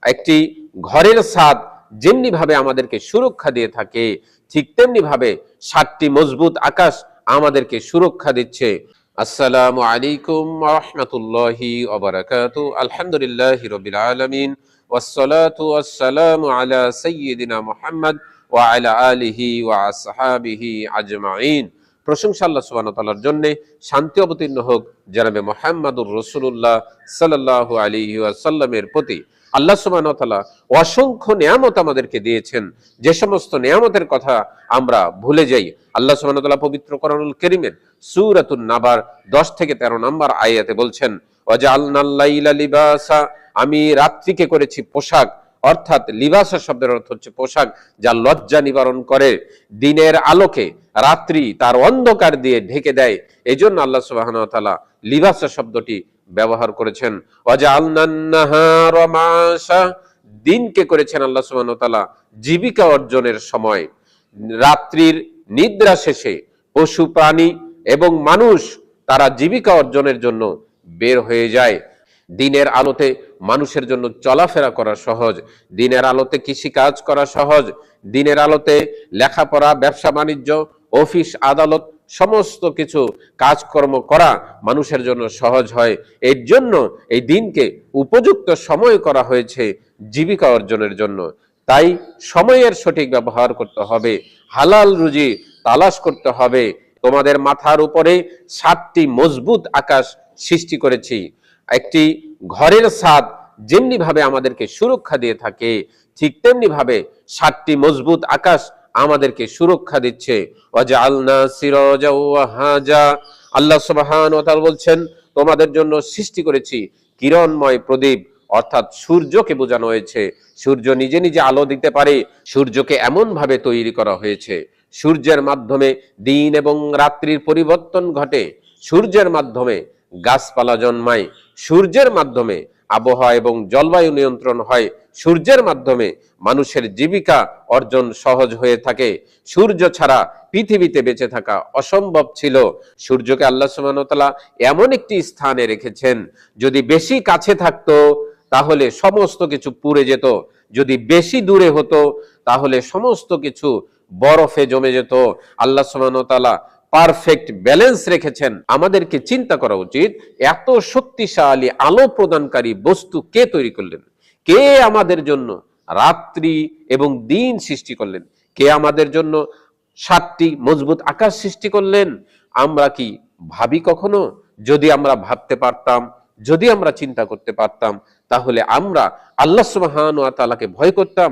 একটি ঘরের ছাদ যেমনি ভাবে আমাদেরকে সুরক্ষা দিয়ে থাকে, ঠিক তেমনি ভাবে 7টি মজবুত আকাশ আমাদেরকে সুরক্ষা দিচ্ছে। আসসালামু আলাইকুম ওয়া রাহমাতুল্লাহি ওয়া বারাকাতুহু। আলহামদুলিল্লাহি রাব্বিল আলামিন ওয়াসসালাতু ওয়াসসালামু আলা সাইয়্যিদিনা মুহাম্মদ ওয়া আলা আলিহি ওয়া আসহাবিহি আজমাইন। প্রশংসা আল্লাহ সুবহানাহু ওয়া তাআলার জন্য, শান্তি অবতীর্ণ হোক জনাবে মুহাম্মদুর রাসূলুল্লাহ সাল্লাল্লাহু আলাইহি ওয়াসাল্লামের প্রতি। আল্লাহ সুবহানাহু ওয়া তাআলা অসংখ্য নিয়ামত আমাদেরকে দিয়েছেন, যে সমস্ত নিয়ামতের কথা আমরা ভুলে যাই। আল্লাহ সুবহানাহু ওয়া তাআলা পবিত্র কোরআনুল কারীমের সূরাতুন নাবার 10 থেকে 13 নম্বর আয়াতে বলছেন, ওয়াজআলনাল লাইলা লিবাসা, আমি রাত্রিকে করেছি পোশাক। অর্থাৎ লিবাসা শব্দের অর্থ হচ্ছে পোশাক, যা লজ্জা নিবারণ করে। দিনের আলোকে রাত্রি তার অন্ধকার দিয়ে ঢেকে দেয়, এই জন্য আল্লাহ সুবহানাহু ওয়া তাআলা লিবাসা শব্দটি ব্যবহার করেছেন। ওয়াজআলনান নাহারা মাআশা, দিনকে করেছেন আল্লাহ সুবহানাহু ওয়া তাআলা জীবিকা অর্জনের সময়। রাত্রির নিদ্রা শেষে পশু প্রাণী এবং মানুষ তারা জীবিকা অর্জনের জন্য বের হয়ে যায়। দিনের আলোতে মানুষের জন্য চলাফেরা করা সহজ, দিনের আলোতে কৃষি কাজ করা সহজ, দিনের আলোতে লেখাপড়া, ব্যবসা বাণিজ্য, অফিস আদালত সমস্ত কিছু কাজকর্ম করা মানুষের জন্য সহজ হয়। এর জন্য এই দিনকে উপযুক্ত সময় করা হয়েছে জীবিকা অর্জনের জন্য। তাই সময়ের সঠিক ব্যবহার করতে হবে, হালাল রুজি তালাশ করতে হবে। তোমাদের মাথার উপরে 7টি মজবুত আকাশ সৃষ্টি করেছি। একটি ঘরের ছাদ যেমনি ভাবে আমাদেরকে সুরক্ষা দিয়ে থাকে, ঠিক তেমনি ভাবে 7টি মজবুত আকাশ আমাদেরকে সুরক্ষা দিচ্ছে। ওয়াজআলনা সিরাজা ওয়াহাজা, আল্লাহ সুবহানাহু ওয়া তাআলা বলছেন, তোমাদের জন্য সৃষ্টি করেছি কিরণময় প্রদীপ। অর্থাৎ সূর্যকে বোঝানো হয়েছে। সূর্য নিজে নিজে আলো দিতে পারে। সূর্যকে এমন ভাবে তৈরি করা হয়েছে, সূর্যের মাধ্যমে দিন এবং রাত্রির পরিবর্তন ঘটে, সূর্যের মাধ্যমে গাছপালা জন্মায়, সূর্যের মাধ্যমে আবহাওয়া এবং জলবায়ু নিয়ন্ত্রণ হয়, সূর্যের মাধ্যমে মানুষের জীবিকা অর্জন সহজ হয়ে থাকে। সূর্য ছাড়া পৃথিবীতে বেঁচে থাকা অসম্ভব ছিল। সূর্যকে আল্লাহ সুবহানাহু ওয়া তাআলা এমন একটি স্থানে রেখেছেন, যদি বেশি কাছে থাকতো তাহলে সমস্ত কিছু পুড়ে যেত, যদি বেশি দূরে হতো তাহলে সমস্ত কিছু বরফে জমে যেত। আল্লাহ সুবহানাহু ওয়া তাআলা পারফেক্ট ব্যালেন্স রেখেছেন। আমাদেরকে চিন্তা করা উচিত, এত শক্তিশালী আলো প্রদানকারী বস্তু কে তৈরি করলেন? কে আমাদের জন্য রাত্রি এবং দিন সৃষ্টি করলেন? কে আমাদের জন্য 7টি মজবুত আকাশ সৃষ্টি করলেন? আমরা কি ভাবি কখনো? যদি আমরা ভাবতে পারতাম, যদি আমরা চিন্তা করতে পারতাম, তাহলে আমরা আল্লাহ সুবহানাহু ওয়া তাআলাকে ভয় করতাম।